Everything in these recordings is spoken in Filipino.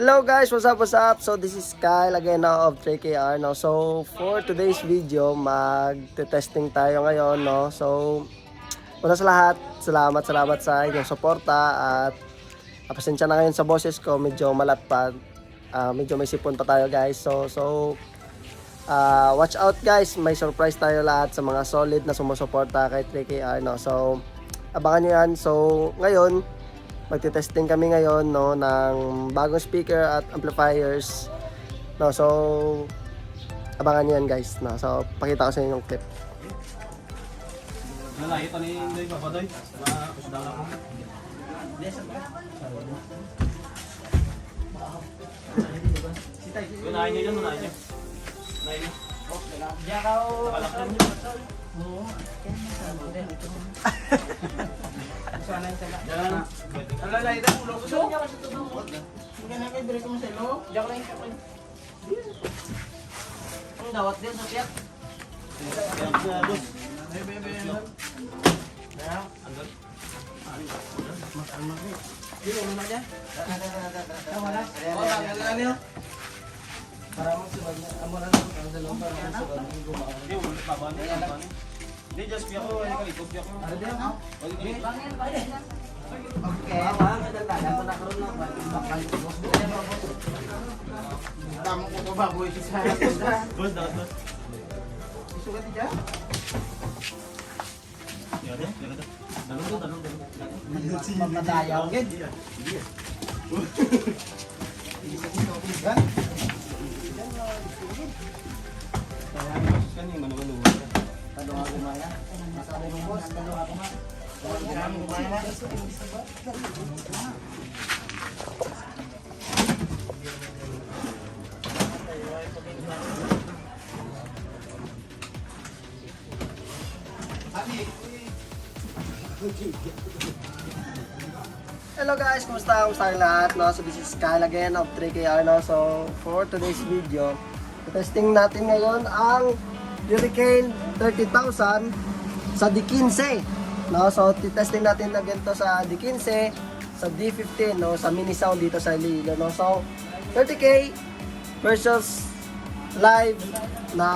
Hello guys, what's up, what's up? So this is Kyle again now of 3KR no. So for today's video, mag-testing tayo ngayon no. So una sa lahat, salamat sa inyong suporta at pasensya na ngayon sa boses ko, medyo malatpad. Medyo may sipon pa tayo guys. So watch out guys, may surprise tayo lahat sa mga solid na sumusuporta kay 3KR no. So abangan nyo yan. So ngayon magte-testing kami ngayon no ng bagong speaker at amplifiers no. So abangan niyo yan guys no. So pakita ko sa inyo yung clip. Nalay ito ni Inday Papadoy. Kusdaw na ko. Unahin niyo yun, unahin niyo. Unahin niyo. Diyan ka o. Nakalakyan niyo. Oo. Sana yung sala. Diyan. Alalay na ulo ko. Diyan ka sa tudong. Hindi na kayo dire ko sa ilo. Diyan lang siya. Ang dawat din sa tiyak. Diyan sa dos. Bebe. Diyan. Andun. Dito mo dyan. Wala. Oh, tagal niyo. Para mo sa bagay. Amo na lang para sa loob para sa bagay gumawa. Hindi, ulit pa ba? Hindi, just piyak ko. Hindi ka likod, piyak ko. Ano din ako? Bangin. Okay. Nadagdagan ko na karoon na. Bakal ko. Tama ko ba baboy sa Dos, dos. isugat dyan? Yari, yari to. Dalong. Mamadayaw. Hindi. Kani manu-manu. Talo ako maya. Masabi mo boss, talo ako ma. Talo ako maya. Hello guys, kumusta? Kumusta ang lahat no? So this is Kyle again of 3KR no. So for today's video, testing natin ngayon ang Hurricane 30,000 sa D15 no. So testing natin na ganito sa D15, sa D15 no, sa mini sound dito sa Iloilo no. So 30K versus live na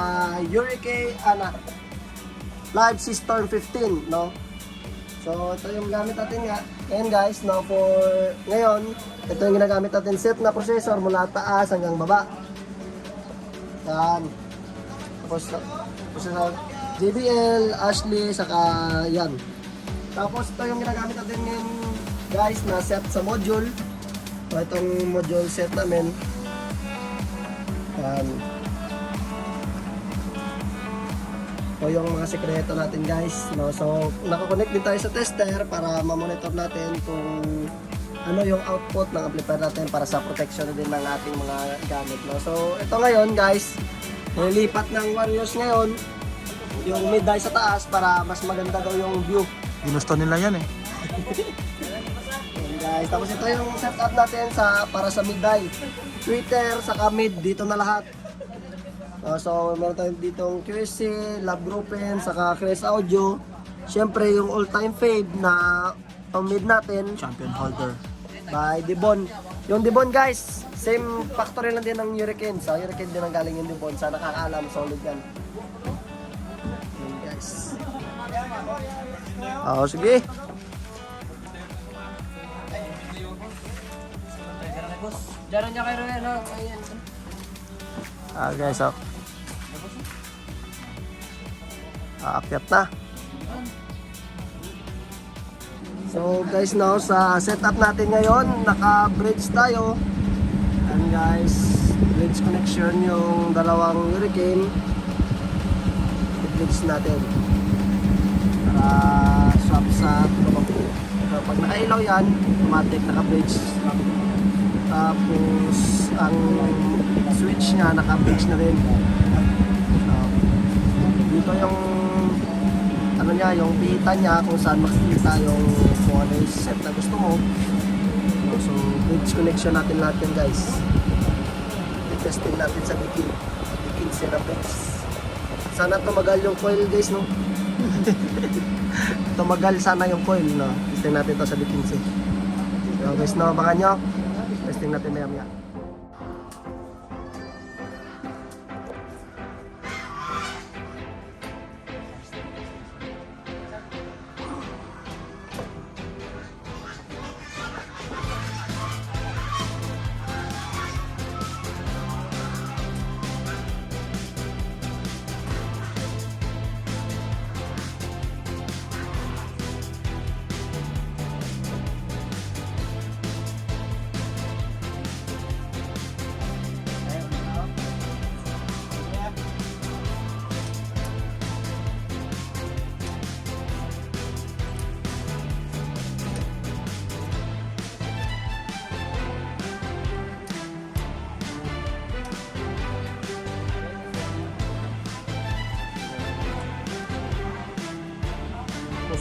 Hurricane live System 15 no. So ito yung gamit natin nga. Ngayon guys, no, for ngayon, ito yung ginagamit natin set na processor mula taas hanggang baba. Yan. Tapos processor JBL, Ashley, saka yan. Tapos ito yung ginagamit natin ngayon guys na set sa module. So itong module set namin. Yan. O yung mga sekreto natin guys no? So nakakonect din tayo sa tester para ma-monitor natin kung ano yung output ng amplifier natin para sa protection din ng ating mga gamit no? So ito ngayon guys, nilipat ng Warriors ngayon yung mid-die sa taas para mas maganda daw yung view. Ginusto nila yan eh. Yan guys, tapos ito yung setup natin para sa mid-die, tweeter, saka mid, dito na lahat. So meron tayong ditong QSC, Lab Groupen, saka Chris Audio. Siyempre yung all-time fave na mid natin Champion holder. by Dibon. Yung Dibon guys, same factory lang din ng Hurricane. Sa Hurricane din ang galing yung Dibon. Sa nakakaalam, solid yan. Yun guys. Sige. Diyan niya kayo rin. Guys, aakyat na. So guys, now sa setup natin ngayon, naka-bridge tayo. And guys, bridge connection yung dalawang Hurricane. I-bridge natin para swap sa tulog. So, pag nakailaw yan, automatic naka-bridge. Tapos ang switch nga naka-bridge na rin. Dito yung ano niya, yung pita niya kung saan makikita yung kung ano yung set na gusto mo. So bridge connection natin lahat yan guys. I-testing natin sa D15 Serapex. Sana tumagal yung coil guys no. Tumagal sana yung coil no. Testing natin to sa D15. So guys, no, abangan nyo. Testing natin maya maya.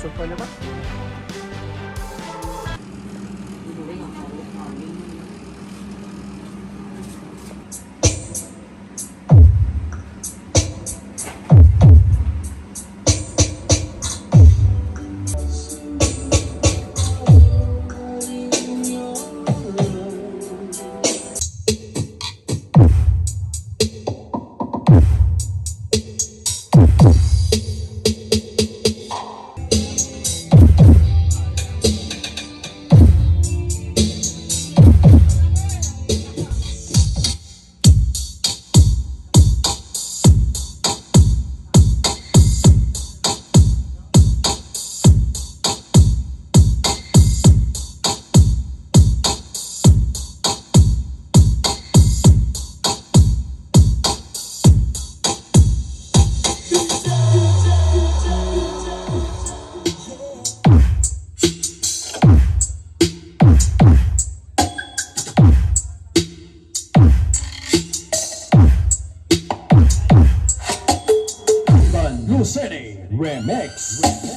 Busog pa na ba? The New City Remix.